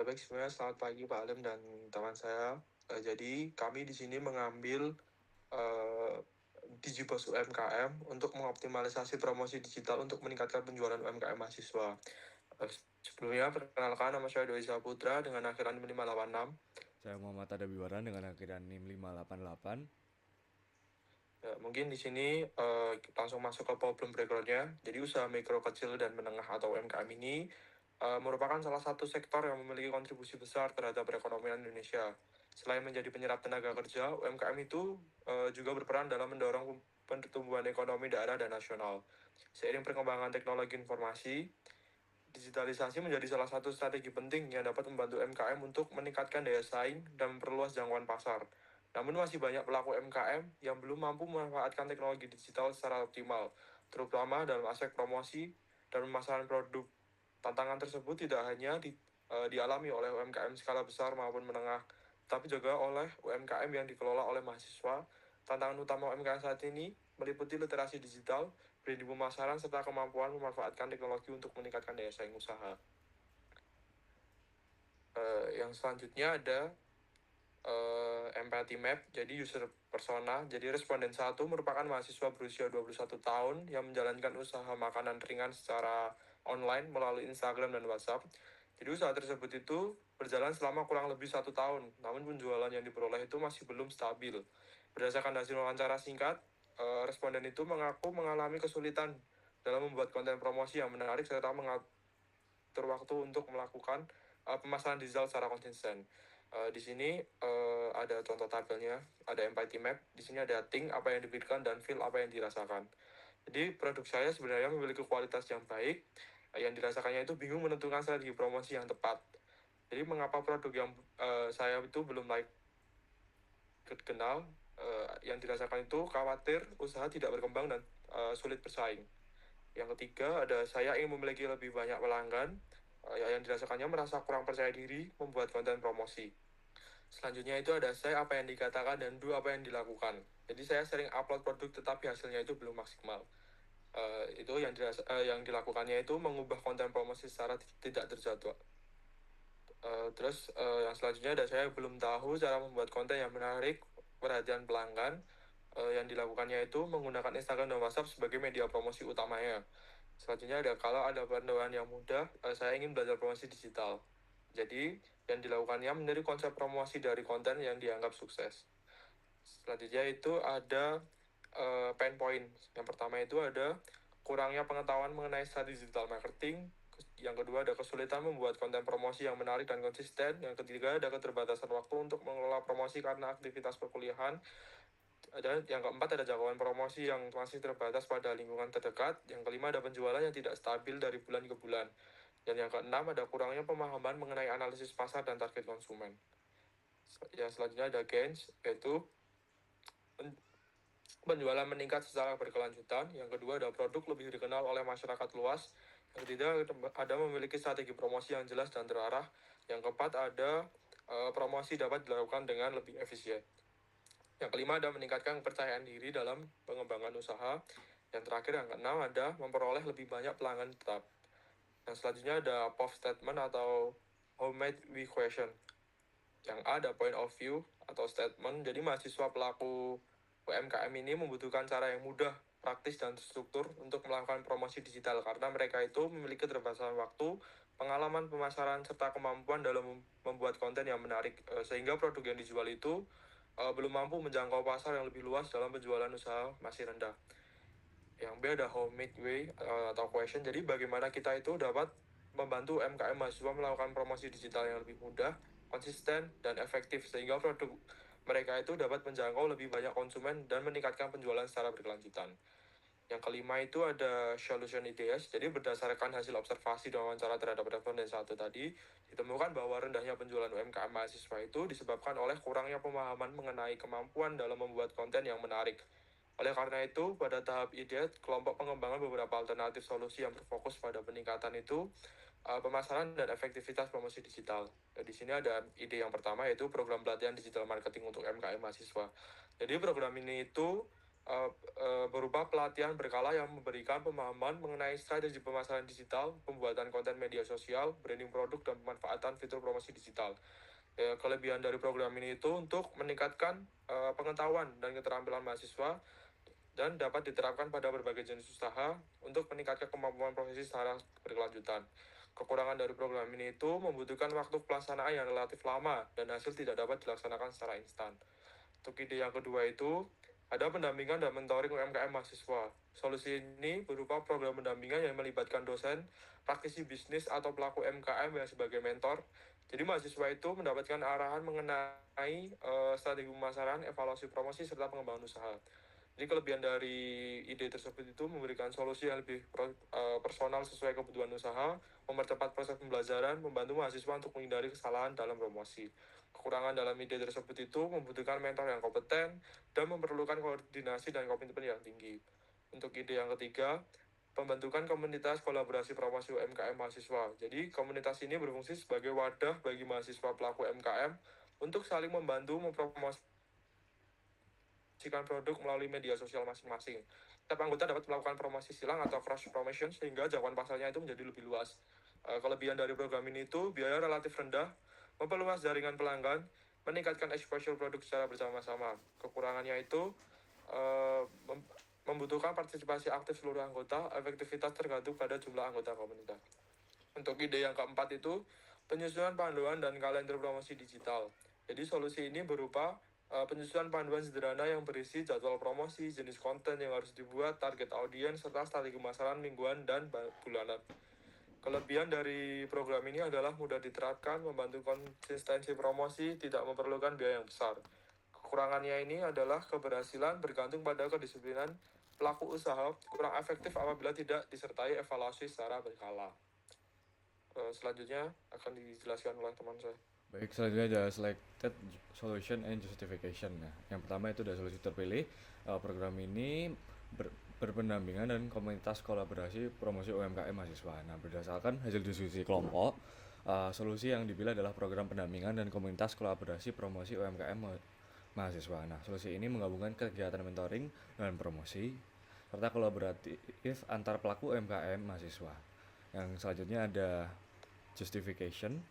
Baik, sebenarnya selamat pagi Pak Alim dan teman saya. Jadi kami di sini mengambil eh, Digibus UMKM untuk mengoptimalisasi promosi digital untuk meningkatkan penjualan UMKM mahasiswa. Eh, Sebelumnya, perkenalkan nama saya Doi Saputra dengan akhiran 586. Saya Muhammad Adabiwaran dengan akhiran NIM 588. Mungkin di sini langsung masuk ke problem background-nya. Jadi usaha mikro, kecil, dan menengah atau UMKM ini merupakan salah satu sektor yang memiliki kontribusi besar terhadap perekonomian Indonesia. Selain menjadi penyerap tenaga kerja, UMKM itu juga berperan dalam mendorong pertumbuhan ekonomi daerah dan nasional. Seiring perkembangan teknologi informasi, digitalisasi menjadi salah satu strategi penting yang dapat membantu UMKM untuk meningkatkan daya saing dan memperluas jangkauan pasar. Namun masih banyak pelaku UMKM yang belum mampu memanfaatkan teknologi digital secara optimal, terutama dalam aspek promosi dan pemasaran produk. Tantangan tersebut tidak hanya dialami oleh UMKM skala besar maupun menengah, tapi juga oleh UMKM yang dikelola oleh mahasiswa. Tantangan utama UMKM saat ini meliputi literasi digital, branding pemasaran, serta kemampuan memanfaatkan teknologi untuk meningkatkan daya saing usaha. Yang selanjutnya ada empathy map, jadi user persona. Jadi responden 1 merupakan mahasiswa berusia 21 tahun yang menjalankan usaha makanan ringan secara online melalui Instagram dan WhatsApp. Jadi usaha tersebut itu berjalan selama kurang lebih 1 tahun, namun penjualan yang diperoleh itu masih belum stabil. Berdasarkan hasil wawancara singkat, responden itu mengaku mengalami kesulitan dalam membuat konten promosi yang menarik serta mengatur waktu untuk melakukan pemasaran digital secara konsisten. Di sini ada contoh tabelnya, ada empathy map. Di sini ada think, apa yang dipikirkan, dan feel, apa yang dirasakan. Jadi produk saya sebenarnya memiliki kualitas yang baik, yang dirasakannya itu bingung menentukan strategi promosi yang tepat. Jadi mengapa produk yang saya itu belum kenal, yang dirasakan itu khawatir usaha tidak berkembang dan sulit bersaing. Yang ketiga ada saya ingin memiliki lebih banyak pelanggan, yang dirasakannya merasa kurang percaya diri membuat konten promosi. Selanjutnya itu ada saya apa yang dikatakan dan do apa yang dilakukan. Jadi saya sering upload produk tetapi hasilnya itu belum maksimal. Itu yang dilakukannya itu mengubah konten promosi secara tidak terjadwal. Terus yang selanjutnya ada saya belum tahu cara membuat konten yang menarik perhatian pelanggan. Yang dilakukannya itu menggunakan Instagram dan WhatsApp sebagai media promosi utamanya. Selanjutnya ada kalau ada panduan yang mudah, saya ingin belajar promosi digital. Jadi yang dilakukannya menjadi konsep promosi dari konten yang dianggap sukses. Selanjutnya itu ada pain point. Yang pertama itu ada kurangnya pengetahuan mengenai strategi digital marketing. Yang kedua ada kesulitan membuat konten promosi yang menarik dan konsisten. Yang ketiga ada keterbatasan waktu untuk mengelola promosi karena aktivitas perkuliahan. Dan yang keempat ada jangkauan promosi yang masih terbatas pada lingkungan terdekat. Yang kelima ada penjualan yang tidak stabil dari bulan ke bulan. Dan yang keenam ada kurangnya pemahaman mengenai analisis pasar dan target konsumen. Yang selanjutnya ada gains, yaitu penjualan meningkat secara berkelanjutan. Yang kedua ada produk lebih dikenal oleh masyarakat luas. Yang ketiga ada memiliki strategi promosi yang jelas dan terarah. Yang keempat ada promosi dapat dilakukan dengan lebih efisien. Yang kelima ada meningkatkan kepercayaan diri dalam pengembangan usaha. Yang terakhir yang keenam ada memperoleh lebih banyak pelanggan tetap. Yang selanjutnya ada POV statement atau how might we question. Yang A ada point of view atau statement. Jadi mahasiswa pelaku UMKM ini membutuhkan cara yang mudah, praktis, dan struktur untuk melakukan promosi digital karena mereka itu memiliki keterbatasan waktu, pengalaman pemasaran, serta kemampuan dalam membuat konten yang menarik, sehingga produk yang dijual itu belum mampu menjangkau pasar yang lebih luas dalam penjualan usaha masih rendah. Yang B ada how midway atau question. Jadi bagaimana kita itu dapat membantu UMKM mahasiswa melakukan promosi digital yang lebih mudah, konsisten, dan efektif sehingga produk mereka itu dapat menjangkau lebih banyak konsumen dan meningkatkan penjualan secara berkelanjutan. Yang kelima itu ada solution ideas. Jadi berdasarkan hasil observasi dan wawancara terhadap responden satu tadi, ditemukan bahwa rendahnya penjualan UMKM mahasiswa itu disebabkan oleh kurangnya pemahaman mengenai kemampuan dalam membuat konten yang menarik. Oleh karena itu, pada tahap ide, kelompok pengembangan beberapa alternatif solusi yang berfokus pada peningkatan itu, pemasaran dan efektivitas promosi digital. Di sini ada ide yang pertama yaitu program pelatihan digital marketing untuk UMKM mahasiswa. Jadi program ini itu berupa pelatihan berkala yang memberikan pemahaman mengenai strategi pemasaran digital, pembuatan konten media sosial, branding produk, dan pemanfaatan fitur promosi digital. Kelebihan dari program ini itu untuk meningkatkan pengetahuan dan keterampilan mahasiswa dan dapat diterapkan pada berbagai jenis usaha untuk meningkatkan kemampuan profesi secara berkelanjutan. Kekurangan dari program ini itu membutuhkan waktu pelaksanaan yang relatif lama dan hasil tidak dapat dilaksanakan secara instan. Untuk ide yang kedua itu, ada pendampingan dan mentoring UMKM mahasiswa. Solusi ini berupa program pendampingan yang melibatkan dosen, praktisi bisnis, atau pelaku UMKM yang sebagai mentor. Jadi mahasiswa itu mendapatkan arahan mengenai strategi pemasaran, evaluasi promosi, serta pengembangan usaha. Jadi kelebihan dari ide tersebut itu memberikan solusi yang lebih personal sesuai kebutuhan usaha, mempercepat proses pembelajaran, membantu mahasiswa untuk menghindari kesalahan dalam promosi. Kekurangan dalam ide tersebut itu membutuhkan mentor yang kompeten dan memerlukan koordinasi dan komitmen yang tinggi. Untuk ide yang ketiga, pembentukan komunitas kolaborasi promosi UMKM mahasiswa. Jadi komunitas ini berfungsi sebagai wadah bagi mahasiswa pelaku UMKM untuk saling membantu mempromosikan produk melalui media sosial masing-masing. Setiap anggota dapat melakukan promosi silang atau cross promotion sehingga jangkauan pasarnya itu menjadi lebih luas. Kelebihan dari program ini itu biaya relatif rendah, memperluas jaringan pelanggan, meningkatkan exposure produk secara bersama-sama. Kekurangannya itu membutuhkan partisipasi aktif seluruh anggota, efektivitas tergantung pada jumlah anggota komunitas. Untuk ide yang keempat itu penyusunan panduan dan kalender promosi digital. Jadi solusi ini berupa penyusunan panduan sederhana yang berisi jadwal promosi, jenis konten yang harus dibuat, target audiens, serta strategi pemasaran mingguan dan bulanan. Kelebihan dari program ini adalah mudah diterapkan, membantu konsistensi promosi, tidak memerlukan biaya yang besar. Kekurangannya ini adalah keberhasilan bergantung pada kedisiplinan pelaku usaha, kurang efektif apabila tidak disertai evaluasi secara berkala. Selanjutnya akan dijelaskan oleh teman saya. Baik, selanjutnya ada selected solution and justification. Nah, yang pertama itu ada solusi terpilih. Program ini berpendampingan dan komunitas kolaborasi promosi UMKM mahasiswa. Nah, berdasarkan hasil diskusi kelompok, solusi yang dipilih adalah program pendampingan dan komunitas kolaborasi promosi UMKM mahasiswa. Nah, solusi ini menggabungkan kegiatan mentoring dan promosi serta kolaboratif antar pelaku UMKM mahasiswa. Yang selanjutnya ada justification.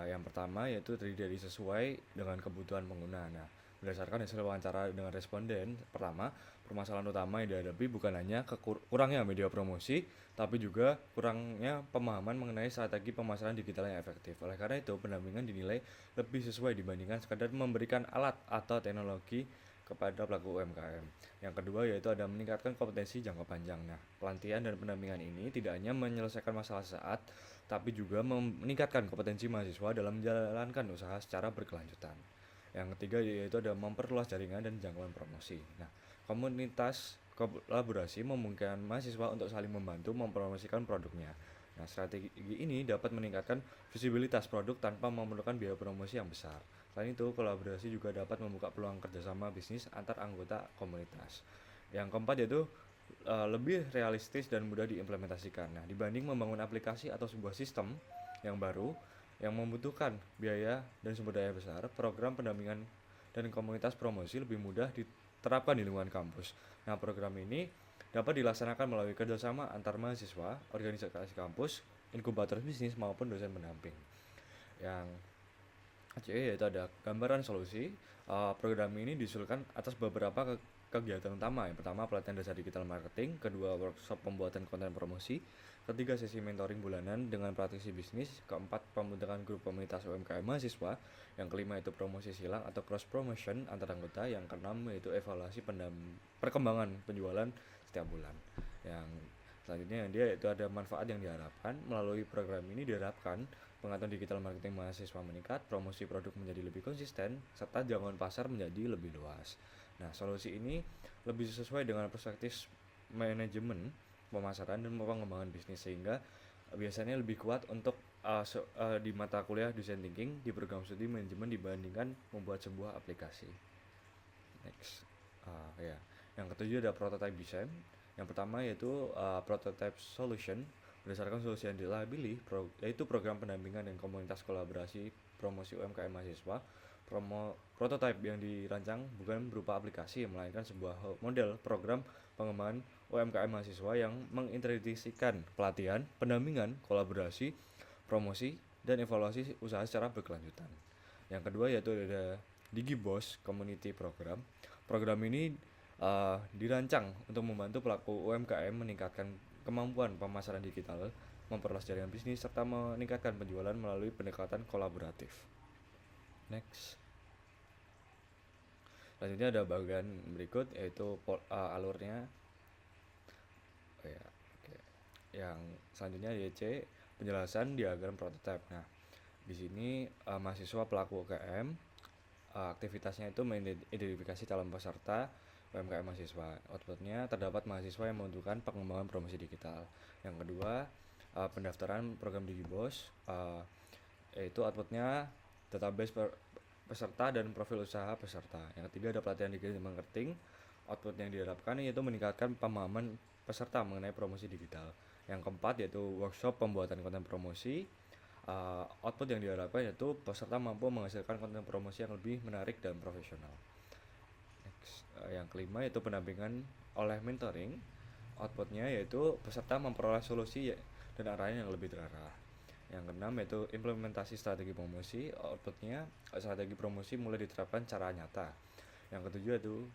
Yang pertama yaitu terdiri dari sesuai dengan kebutuhan pengguna. Nah, berdasarkan hasil wawancara dengan responden, pertama, permasalahan utama yang dihadapi bukan hanya kurangnya media promosi, tapi juga kurangnya pemahaman mengenai strategi pemasaran digital yang efektif. Oleh karena itu, pendampingan dinilai lebih sesuai dibandingkan sekadar memberikan alat atau teknologi kepada pelaku UMKM. Yang kedua yaitu ada meningkatkan kompetensi jangka panjang. Nah, pelatihan dan pendampingan ini tidak hanya menyelesaikan masalah saat, tapi juga meningkatkan kompetensi mahasiswa dalam menjalankan usaha secara berkelanjutan. Yang ketiga yaitu ada memperluas jaringan dan jangkauan promosi. Nah, komunitas kolaborasi memungkinkan mahasiswa untuk saling membantu mempromosikan produknya. Nah, strategi ini dapat meningkatkan visibilitas produk tanpa memerlukan biaya promosi yang besar. Selain itu, kolaborasi juga dapat membuka peluang kerjasama bisnis antar anggota komunitas. Yang keempat yaitu lebih realistis dan mudah diimplementasikan. Nah, dibanding membangun aplikasi atau sebuah sistem yang baru yang membutuhkan biaya dan sumber daya besar, program pendampingan dan komunitas promosi lebih mudah diterapkan di lingkungan kampus. Nah, program ini dapat dilaksanakan melalui kerjasama antar mahasiswa, organisasi kampus, inkubator bisnis maupun dosen pendamping. Yang C yaitu ada gambaran solusi. Program ini diusulkan atas beberapa kegiatan utama. Yang pertama pelatihan dasar digital marketing, kedua workshop pembuatan konten promosi, ketiga sesi mentoring bulanan dengan praktisi bisnis, keempat pembentukan grup komunitas UMKM mahasiswa, yang kelima itu promosi silang atau cross promotion antar anggota, yang keenam yaitu evaluasi perkembangan penjualan setiap bulan. Yang selanjutnya dia itu ada manfaat yang diharapkan melalui program ini. Diharapkan pengetahuan digital marketing mahasiswa meningkat, promosi produk menjadi lebih konsisten, serta jangkauan pasar menjadi lebih luas. Nah, solusi ini lebih sesuai dengan perspektif manajemen pemasaran dan pengembangan bisnis, sehingga biasanya lebih kuat untuk di mata kuliah design thinking di program studi manajemen dibandingkan membuat sebuah aplikasi. Next, ya. Yang ketujuh ada prototype design. Yang pertama yaitu prototype solution. Berdasarkan solusi yang telah dipilih, yaitu program pendampingan dan komunitas kolaborasi promosi UMKM mahasiswa, Prototipe yang dirancang bukan berupa aplikasi, melainkan sebuah model program pengembangan UMKM mahasiswa yang mengintegrasikan pelatihan, pendampingan, kolaborasi, promosi, dan evaluasi usaha secara berkelanjutan. Yang kedua yaitu ada DigiBoss Community Program. Program ini dirancang untuk membantu pelaku UMKM meningkatkan kemampuan pemasaran digital, memperluas jaringan bisnis, serta meningkatkan penjualan melalui pendekatan kolaboratif. Next. Selanjutnya ada bagian berikut yaitu alurnya. Oke. Yang selanjutnya YC penjelasan diagram prototipe. Nah, di sini mahasiswa pelaku UKM aktivitasnya itu mengidentifikasi calon peserta UMKM mahasiswa. Outputnya terdapat mahasiswa yang membutuhkan pengembangan promosi digital. Yang kedua pendaftaran program DigiBoss, yaitu outputnya database peserta dan profil usaha peserta. Yang ketiga ada pelatihan digital marketing. Output yang diharapkan yaitu meningkatkan pemahaman peserta mengenai promosi digital. Yang keempat yaitu workshop pembuatan konten promosi. Output yang diharapkan yaitu peserta mampu menghasilkan konten promosi yang lebih menarik dan profesional. Next. Yang kelima yaitu pendampingan oleh mentoring. Outputnya yaitu peserta memperoleh solusi dan arahan yang lebih terarah. Yang keenam yaitu implementasi strategi promosi. Outputnya strategi promosi mulai diterapkan secara nyata. Yang ketujuh yaitu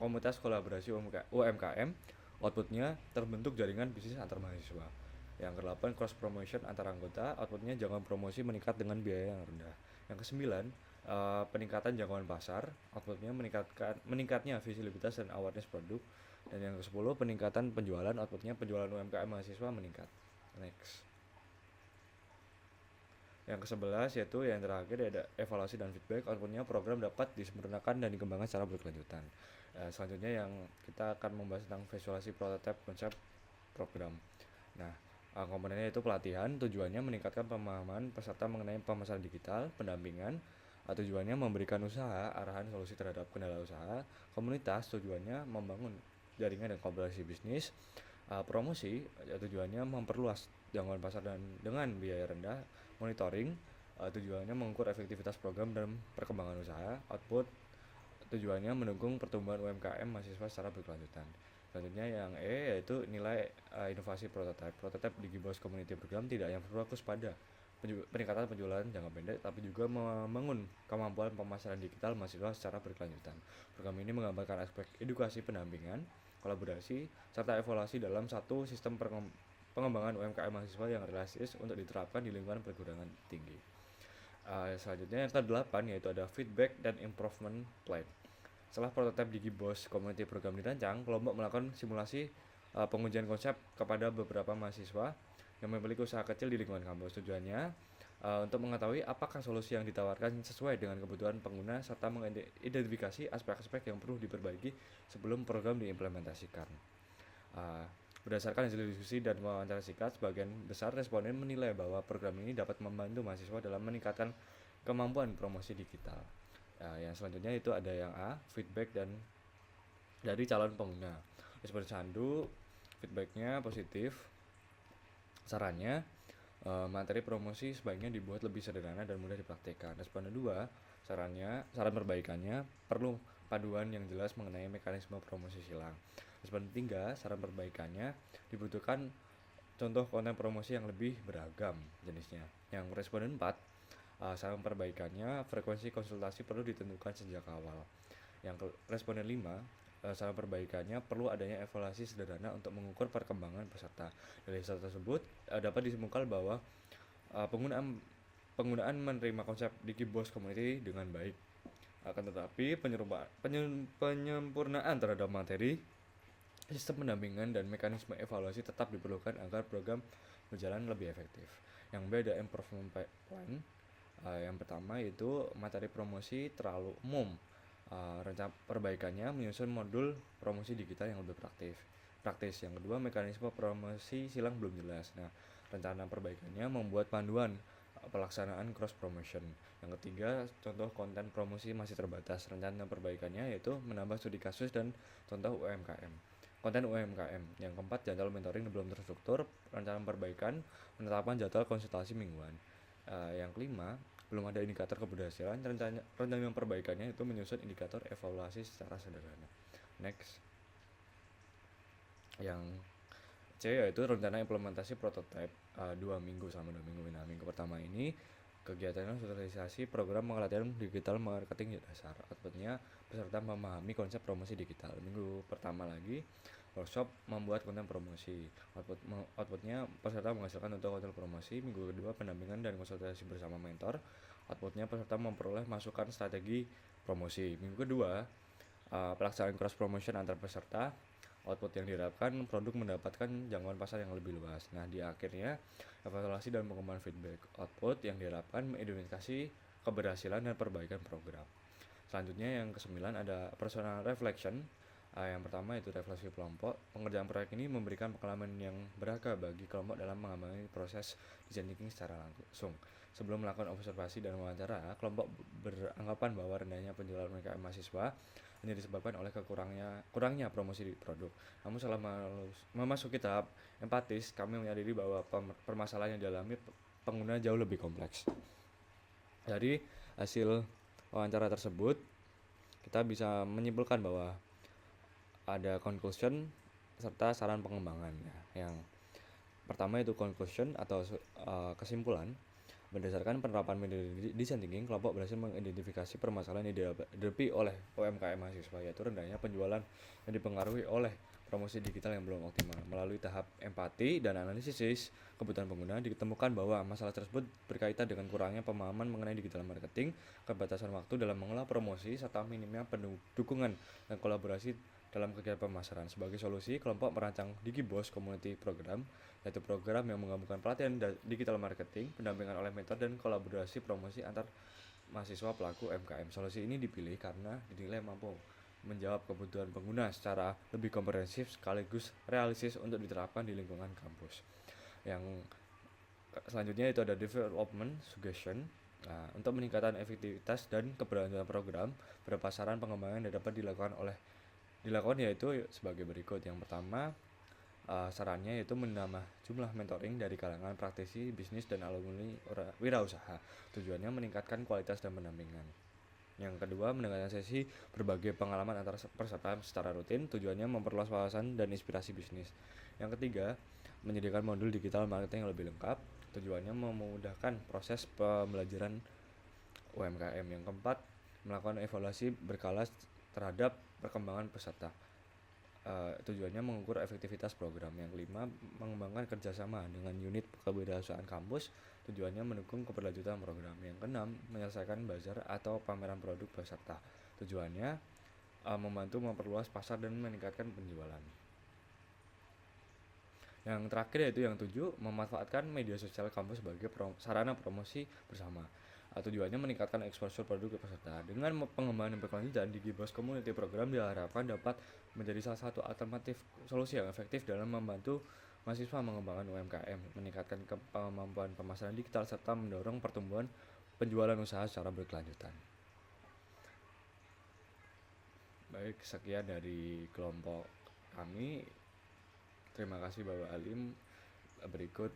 komunitas kolaborasi UMKM. Outputnya terbentuk jaringan bisnis antar mahasiswa. Yang kedelapan cross promotion antar anggota. Outputnya jangkauan promosi meningkat dengan biaya yang rendah. Yang kesembilan peningkatan jangkauan pasar. Outputnya meningkatnya visibilitas dan awareness produk. Dan yang ke-10 peningkatan penjualan. Outputnya penjualan UMKM mahasiswa meningkat. Next. Yang ke-11 yaitu yang terakhir ada evaluasi dan feedback. Outputnya program dapat disempurnakan dan dikembangkan secara berkelanjutan. Selanjutnya yang kita akan membahas tentang visualisasi prototipe konsep program. Nah, komponennya itu pelatihan, tujuannya meningkatkan pemahaman peserta mengenai pemasaran digital, pendampingan, tujuannya memberikan usaha, arahan solusi terhadap kendala usaha, komunitas, tujuannya membangun jaringan dan kolaborasi bisnis, promosi, tujuannya memperluas jangkauan pasar dan dengan biaya rendah, monitoring, tujuannya mengukur efektivitas program dan perkembangan usaha, output, tujuannya mendukung pertumbuhan UMKM mahasiswa secara berkelanjutan. Selanjutnya yang E yaitu nilai inovasi prototipe. Prototipe DigiBoss Community Program tidak hanya berfokus pada peningkatan penjualan jangka pendek, tapi juga membangun kemampuan pemasaran digital mahasiswa secara berkelanjutan. Program ini menggambarkan aspek edukasi, pendampingan, kolaborasi, serta evaluasi dalam satu sistem pengembangan UMKM mahasiswa yang realistis untuk diterapkan di lingkungan perguruan tinggi. Selanjutnya yang ke-8 yaitu ada feedback dan improvement plan. Setelah prototipe DigiBoss Community Program dirancang, kelompok melakukan simulasi pengujian konsep kepada beberapa mahasiswa yang memiliki usaha kecil di lingkungan kampus. Tujuannya untuk mengetahui apakah solusi yang ditawarkan sesuai dengan kebutuhan pengguna serta mengidentifikasi aspek-aspek yang perlu diperbaiki sebelum program diimplementasikan. Berdasarkan hasil diskusi dan wawancara singkat, sebagian besar responden menilai bahwa program ini dapat membantu mahasiswa dalam meningkatkan kemampuan promosi digital. Yang selanjutnya itu ada yang A, feedback dan dari calon pengguna. Respon Sandu, feedbacknya positif. Sarannya, materi promosi sebaiknya dibuat lebih sederhana dan mudah dipraktikkan. Respon 2, saran perbaikannya perlu panduan yang jelas mengenai mekanisme promosi silang. Respon 3, saran perbaikannya dibutuhkan contoh konten promosi yang lebih beragam jenisnya. Yang responden 4, saran perbaikannya frekuensi konsultasi perlu ditentukan sejak awal. Yang responden 5, saran perbaikannya perlu adanya evaluasi sederhana untuk mengukur perkembangan peserta. Dari hasil tersebut dapat disimpulkan bahwa penggunaan menerima konsep DigiBoss Community dengan baik. Akan tetapi penyempurnaan terhadap materi, sistem pendampingan dan mekanisme evaluasi tetap diperlukan agar program berjalan lebih efektif. Yang B ada improvement plan. Yang pertama yaitu materi promosi terlalu umum. Rencana perbaikannya menyusun modul promosi digital yang lebih praktis. Yang kedua, mekanisme promosi silang belum jelas. Nah, rencana perbaikannya membuat panduan pelaksanaan cross promotion. Yang ketiga, contoh konten promosi masih terbatas. Rencana perbaikannya yaitu menambah studi kasus dan contoh konten UMKM. Yang keempat, jadwal mentoring belum terstruktur. Rencana perbaikan menetapkan jadwal konsultasi mingguan. Yang kelima, belum ada indikator keberhasilan, rencana perbaikannya itu menyusun indikator evaluasi secara sederhana. Next. Yang C yaitu rencana implementasi prototipe 2 minggu selama 2 minggu. Nah, minggu pertama ini kegiatannya sosialisasi program pelatihan digital marketing dasar. Outputnya peserta memahami konsep promosi digital. Minggu pertama lagi workshop membuat konten promosi. Outputnya peserta menghasilkan untuk konten promosi. Minggu kedua pendampingan dan konsultasi bersama mentor. Outputnya peserta memperoleh masukan strategi promosi. Minggu kedua pelaksanaan cross promotion antar peserta. Output yang diharapkan produk mendapatkan jangkauan pasar yang lebih luas. Nah, di akhirnya evaluasi dan pengembangan feedback. Output yang diharapkan mengidentifikasi keberhasilan dan perbaikan program. Selanjutnya yang ke-9 ada personal reflection. Yang pertama itu refleksi kelompok. Pengerjaan proyek ini memberikan pengalaman yang berharga bagi kelompok dalam mengambil proses design thinking secara langsung. Sebelum melakukan observasi dan wawancara, kelompok beranggapan bahwa rendahnya penjualan UMKM mahasiswa hanya disebabkan oleh kurangnya promosi di produk. Namun setelah memasuki tahap empatis, kami menyadari bahwa permasalahan yang dialami pengguna jauh lebih kompleks. Dari hasil wawancara tersebut, kita bisa menyimpulkan bahwa ada conclusion serta saran pengembangan. Yang pertama itu conclusion atau kesimpulan. Berdasarkan penerapan metode design thinking, kelompok berhasil mengidentifikasi permasalahan yang dihadapi oleh UMKM mahasiswa, yaitu rendahnya penjualan yang dipengaruhi oleh promosi digital yang belum optimal. Melalui tahap empati dan analisis kebutuhan pengguna, ditemukan bahwa masalah tersebut berkaitan dengan kurangnya pemahaman mengenai digital marketing, keterbatasan waktu dalam mengelola promosi, serta minimnya dukungan dan kolaborasi dalam kegiatan pemasaran. Sebagai solusi, kelompok merancang DigiBoss Community Program, yaitu program yang menggabungkan pelatihan digital marketing, pendampingan oleh mentor, dan kolaborasi promosi antar mahasiswa pelaku UMKM. Solusi ini dipilih karena dinilai mampu menjawab kebutuhan pengguna secara lebih komprehensif sekaligus realistis untuk diterapkan di lingkungan kampus. Yang selanjutnya itu ada development suggestion. Nah, untuk meningkatkan efektivitas dan keberlanjutan program, beberapa saran pengembangan yang dapat dilakukan yaitu sebagai berikut. Yang pertama, sarannya yaitu menambah jumlah mentoring dari kalangan praktisi bisnis dan alumni wirausaha. Tujuannya meningkatkan kualitas dan pendampingan. Yang kedua, mengadakan sesi berbagi pengalaman antara peserta secara rutin. Tujuannya memperluas wawasan dan inspirasi bisnis. Yang ketiga, menyediakan modul digital marketing yang lebih lengkap. Tujuannya memudahkan proses pembelajaran UMKM. Yang keempat, melakukan evaluasi berkala terhadap perkembangan peserta. Tujuannya mengukur efektivitas program. Yang kelima, mengembangkan kerjasama dengan unit kewirausahaan kampus. Tujuannya mendukung keberlanjutan program. Yang keenam, menyelesaikan bazar atau pameran produk peserta. Tujuannya membantu memperluas pasar dan meningkatkan penjualan. Yang terakhir yaitu yang 7, memanfaatkan media sosial kampus sebagai sarana promosi bersama. Tujuannya meningkatkan exposure produk ke peserta. Dengan pengembangan yang berkelanjutan, DigiBoss Community Program diharapkan dapat menjadi salah satu alternatif solusi yang efektif dalam membantu mahasiswa mengembangkan UMKM, meningkatkan kemampuan pemasaran digital, serta mendorong pertumbuhan penjualan usaha secara berkelanjutan. Baik, sekian dari kelompok kami. Terima kasih Bapak Alim. Berikut